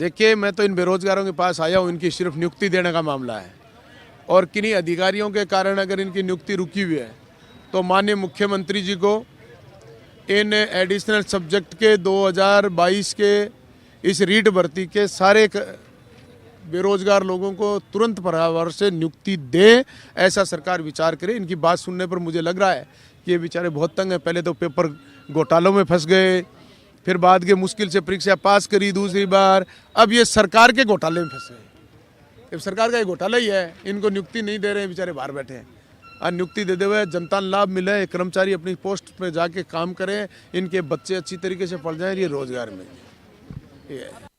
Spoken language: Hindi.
देखिए, मैं तो इन बेरोजगारों के पास आया हूँ, इनकी सिर्फ नियुक्ति देने का मामला है और किन्हीं अधिकारियों के कारण अगर इनकी नियुक्ति रुकी हुई है तो माननीय मुख्यमंत्री जी को इन एडिशनल सब्जेक्ट के 2022 के इस रीट भर्ती के सारे बेरोजगार लोगों को तुरंत प्रभाव से नियुक्ति दे, ऐसा सरकार विचार करे। इनकी बात सुनने पर मुझे लग रहा है कि ये बेचारे बहुत तंग हैं। पहले तो पेपर घोटालों में फंस गए, फिर बाद के मुश्किल से परीक्षा पास करी दूसरी बार, अब ये सरकार के घोटाले में फंस गए। अब सरकार का ये घोटाला ही है, इनको नियुक्ति नहीं दे रहे हैं, बेचारे बाहर बैठे हैं। और नियुक्ति दे हुए जनता लाभ मिले, कर्मचारी अपनी पोस्ट पे जाके काम करें, इनके बच्चे अच्छी तरीके से पढ़ जाएं, ये रोजगार में ये है।